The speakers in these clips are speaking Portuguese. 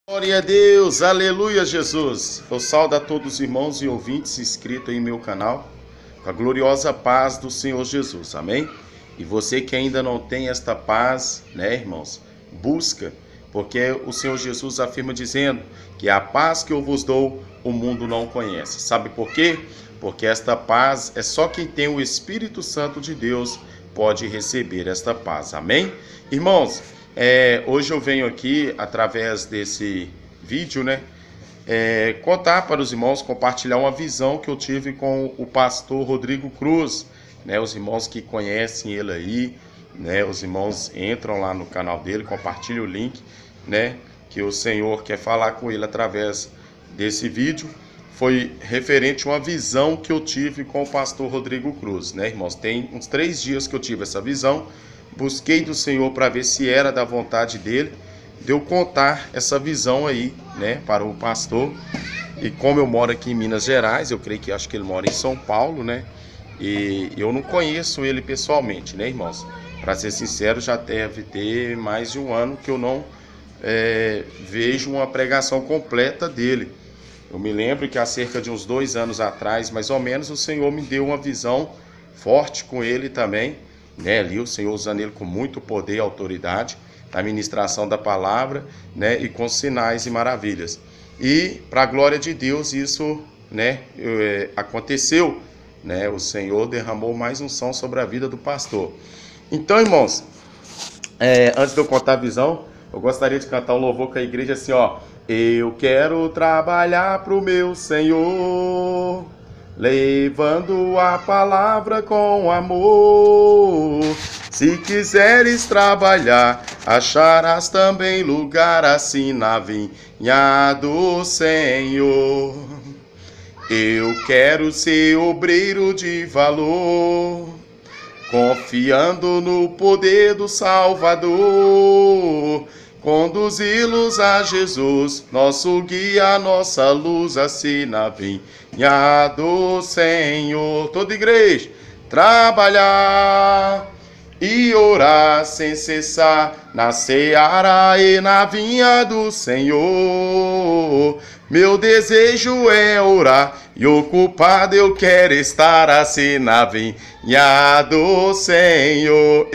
Glória a Deus, aleluia Jesus. Eu saúdo a todos os irmãos e ouvintes inscritos em meu canal, com a gloriosa paz do Senhor Jesus, amém? E você que ainda não tem esta paz, né, irmãos, busca, porque o Senhor Jesus afirma dizendo que a paz que eu vos dou, o mundo não conhece. Sabe por quê? Porque esta paz é só quem tem o Espírito Santo de Deus pode receber esta paz, amém? Irmãos, hoje eu venho aqui, através desse vídeo, contar para os irmãos, compartilhar uma visão que eu tive com o pastor Rodrigo Cruz, né? Os irmãos que conhecem ele aí, né? Os irmãos entram lá no canal dele, compartilham o link, né? Que o Senhor quer falar com ele através desse vídeo. Foi referente a uma visão que eu tive com o pastor Rodrigo Cruz, né, irmãos? Tem uns 3 dias que eu tive essa visão. Busquei do Senhor para ver se era da vontade dele, de eu contar essa visão aí, né, para o pastor. E como eu moro aqui em Minas Gerais, eu creio que acho que ele mora em São Paulo, né? E eu não conheço ele pessoalmente, né, irmãos? Para ser sincero, já deve ter mais de um ano que eu não vejo uma pregação completa dele. Eu me lembro que há cerca de uns 2 anos atrás, mais ou menos, o Senhor me deu uma visão forte com ele também, né? Ali o Senhor usando ele com muito poder e autoridade, na ministração da palavra, né? E com sinais e maravilhas. E para a glória de Deus isso, né, aconteceu, né? O Senhor derramou mais unção sobre a vida do pastor. Então, irmãos, antes de eu contar a visão, eu gostaria de cantar um louvor com a igreja assim, ó. Eu quero trabalhar pro meu Senhor, levando a palavra com amor. Se quiseres trabalhar, acharás também lugar assim na vinha do Senhor. Eu quero ser obreiro de valor, confiando no poder do Salvador. Conduzi-los a Jesus, nosso guia, nossa luz, assim na vinha do Senhor. Toda igreja, trabalhar e orar sem cessar, na seara e na vinha do Senhor. Meu desejo é orar e ocupado eu quero estar assim na vinha do Senhor.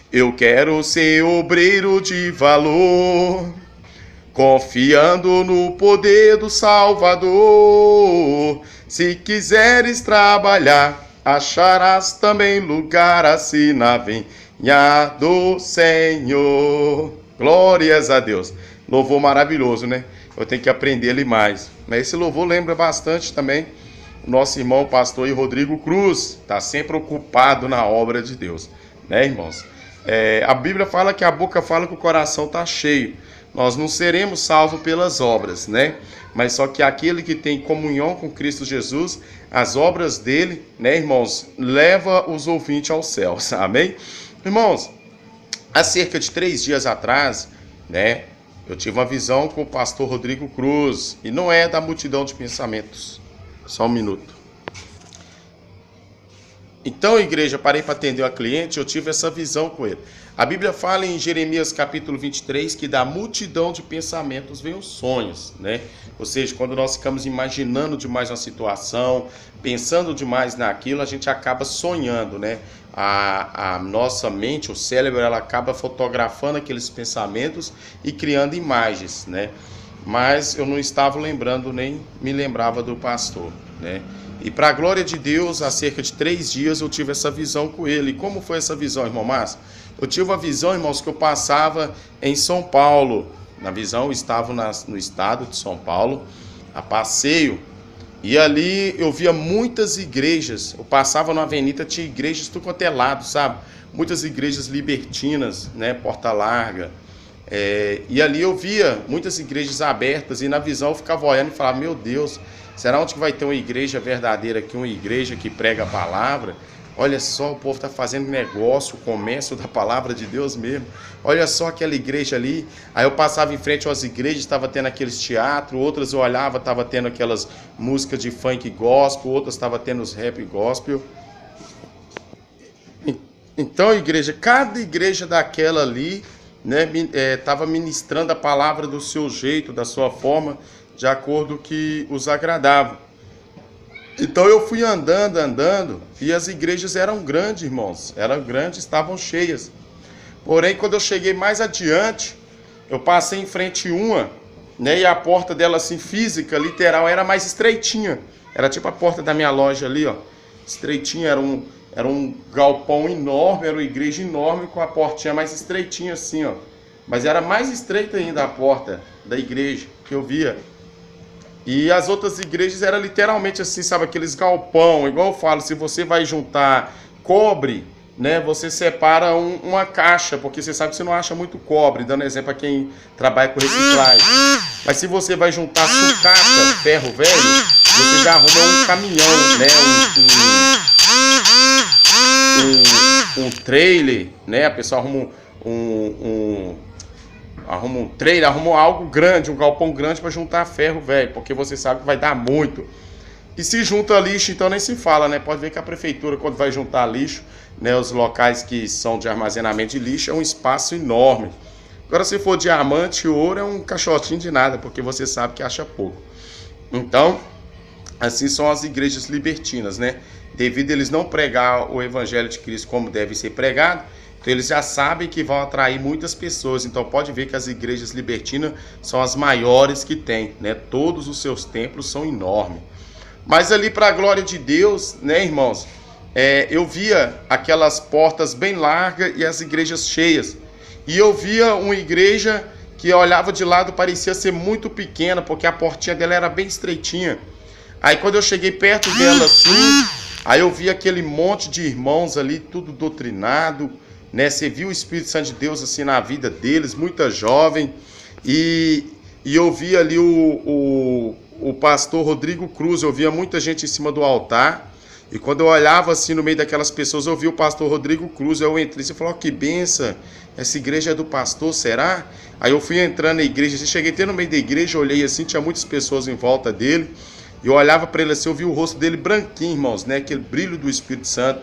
Eu quero ser obreiro de valor, confiando no poder do Salvador. Se quiseres trabalhar, acharás também lugar assim na vinha do Senhor. Glórias a Deus. Louvor maravilhoso, né? Eu tenho que aprender ele mais. Mas esse louvor lembra bastante também o nosso irmão pastor Rodrigo Cruz. Está sempre ocupado na obra de Deus, né, irmãos? A Bíblia fala que a boca fala que o coração está cheio. Nós não seremos salvos pelas obras, né? Mas só que aquele que tem comunhão com Cristo Jesus, as obras dele, né, irmãos, leva os ouvintes aos céus, amém? Irmãos, há cerca de 3 dias atrás, né, eu tive uma visão com o pastor Rodrigo Cruz, e não é da multidão de pensamentos. Só um minuto. Então, igreja, parei para atender a cliente, eu tive essa visão com ele. A Bíblia fala em Jeremias capítulo 23 que da multidão de pensamentos vem os sonhos, né? Ou seja, quando nós ficamos imaginando demais uma situação, pensando demais naquilo, a gente acaba sonhando, né? A nossa mente, o cérebro, ela acaba fotografando aqueles pensamentos e criando imagens, né? Mas eu não estava lembrando, nem me lembrava do pastor, né? E para a glória de Deus, há cerca de 3 dias eu tive essa visão com ele. E como foi essa visão, irmão Márcio? Eu tive uma visão, irmãos, que eu passava em São Paulo. Na visão, eu estava no estado de São Paulo, a passeio. E ali eu via muitas igrejas. Eu passava na avenida, tinha igrejas tudo quanto é lado, sabe? Muitas igrejas libertinas, né? Porta Larga. E ali eu via muitas igrejas abertas. E na visão eu ficava olhando e falava, meu Deus, será onde que vai ter uma igreja verdadeira aqui, uma igreja que prega a palavra? Olha só, o povo está fazendo negócio, o comércio da palavra de Deus mesmo. Olha só aquela igreja ali. Aí eu passava em frente às igrejas, estava tendo aqueles teatros, outras eu olhava, estava tendo aquelas músicas de funk gospel, outras estava tendo os rap gospel. Então, igreja, cada igreja daquela ali, né, estava ministrando a palavra do seu jeito, da sua forma, de acordo que os agradava. Então eu fui andando, e as igrejas eram grandes, irmãos, eram grandes, estavam cheias. Porém, quando eu cheguei mais adiante, eu passei em frente uma, né, e a porta dela, assim, física, literal, era mais estreitinha. Era tipo a porta da minha loja ali, ó, estreitinha, era um galpão enorme, era uma igreja enorme com a portinha mais estreitinha assim, ó. Mas era mais estreita ainda a porta da igreja que eu via. E as outras igrejas eram literalmente assim, sabe, aqueles galpão, igual eu falo, se você vai juntar cobre, né, você separa uma caixa, porque você sabe que você não acha muito cobre, dando exemplo a quem trabalha com reciclagem. Mas se você vai juntar sucata, ferro velho, você já arruma um caminhão, né, um trailer, né, a pessoa arruma arruma um trailer, arruma algo grande, um galpão grande para juntar ferro velho, porque você sabe que vai dar muito. E se junta lixo, então nem se fala, né? Pode ver que a prefeitura, quando vai juntar lixo, né, os locais que são de armazenamento de lixo, é um espaço enorme. Agora, se for diamante, ouro, é um caixotinho de nada, porque você sabe que acha pouco. Então, assim são as igrejas libertinas, né? Devido a eles não pregar o evangelho de Cristo como deve ser pregado, então eles já sabem que vão atrair muitas pessoas. Então pode ver que as igrejas libertinas são as maiores que tem, né? Todos os seus templos são enormes. Mas ali, para a glória de Deus, né, irmãos, eu via aquelas portas bem largas e as igrejas cheias. E eu via uma igreja que eu olhava de lado, parecia ser muito pequena, porque a portinha dela era bem estreitinha. Aí quando eu cheguei perto dela assim, aí eu vi aquele monte de irmãos ali, tudo doutrinado, né? Você viu o Espírito Santo de Deus assim na vida deles, muita jovem. E eu vi ali o pastor Rodrigo Cruz, eu via muita gente em cima do altar. E quando eu olhava assim no meio daquelas pessoas, eu vi o pastor Rodrigo Cruz. Eu entrei e falei, ó, que benção, essa igreja é do pastor, será? Aí eu fui entrando na igreja, cheguei até no meio da igreja, olhei assim, tinha muitas pessoas em volta dele. E eu olhava para ele assim, eu vi o rosto dele branquinho, irmãos, né? Aquele brilho do Espírito Santo.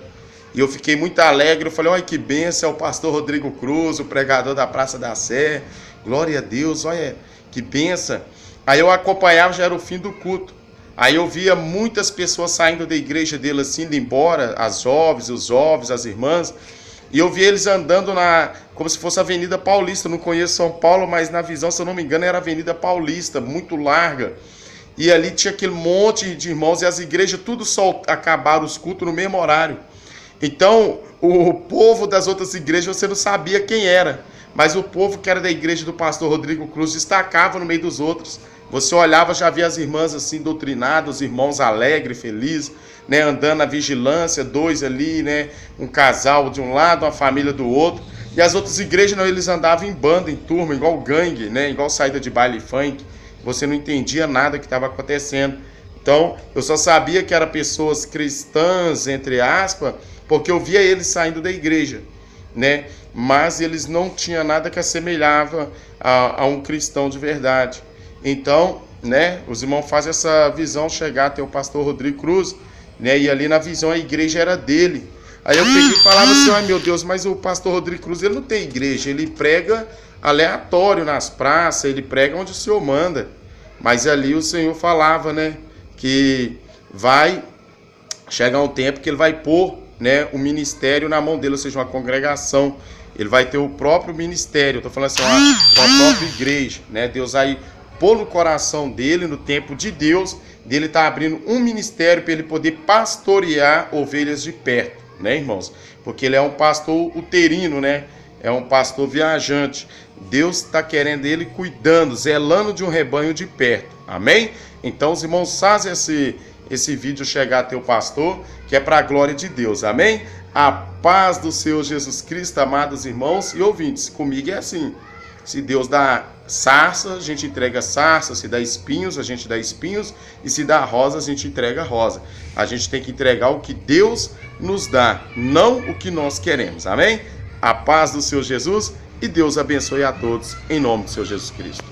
E eu fiquei muito alegre, eu falei, olha que benção, é o pastor Rodrigo Cruz, o pregador da Praça da Sé. Glória a Deus, olha que benção. Aí eu acompanhava, já era o fim do culto. Aí eu via muitas pessoas saindo da igreja dele assim, indo embora, as jovens, os jovens, as irmãs. E eu via eles andando como se fosse a Avenida Paulista. Eu não conheço São Paulo, mas na visão, se eu não me engano, era a Avenida Paulista, muito larga. E ali tinha aquele monte de irmãos e as igrejas tudo só acabaram os cultos no mesmo horário. Então, o povo das outras igrejas, você não sabia quem era. Mas o povo que era da igreja do pastor Rodrigo Cruz destacava no meio dos outros. Você olhava, já via as irmãs assim doutrinadas, os irmãos alegres, felizes, né, andando na vigilância, dois ali, né, um casal de um lado, uma família do outro. E as outras igrejas, não, eles andavam em banda, em turma, igual gangue, né, igual saída de baile funk. Você não entendia nada que estava acontecendo. Então, eu só sabia que eram pessoas cristãs, entre aspas, porque eu via eles saindo da igreja, né? Mas eles não tinham nada que assemelhava a um cristão de verdade. Então, né, os irmãos fazem essa visão chegar até o pastor Rodrigo Cruz, né? E ali na visão a igreja era dele. Aí eu peguei e falava assim, ai meu Deus, mas o pastor Rodrigo Cruz, ele não tem igreja, ele prega aleatório nas praças, ele prega onde o Senhor manda. Mas ali o Senhor falava, né, que vai chegar um tempo que ele vai pôr, né, o ministério na mão dele, ou seja, uma congregação. Ele vai ter o próprio ministério, eu estou falando assim, uma própria igreja, né? Deus vai pôr no coração dele, no tempo de Deus, dele tá abrindo um ministério para ele poder pastorear ovelhas de perto, né, irmãos? Porque ele é um pastor uterino, né? É um pastor viajante. Deus está querendo ele cuidando, zelando de um rebanho de perto. Amém? Então os irmãos fazem esse vídeo chegar até o pastor, que é para a glória de Deus. Amém? A paz do Senhor Jesus Cristo, amados irmãos e ouvintes. Comigo é assim. Se Deus dá sarça, a gente entrega sarça. Se dá espinhos, a gente dá espinhos. E se dá rosa, a gente entrega rosa. A gente tem que entregar o que Deus nos dá, não o que nós queremos. Amém? A paz do Senhor Jesus e Deus abençoe a todos, em nome do Senhor Jesus Cristo.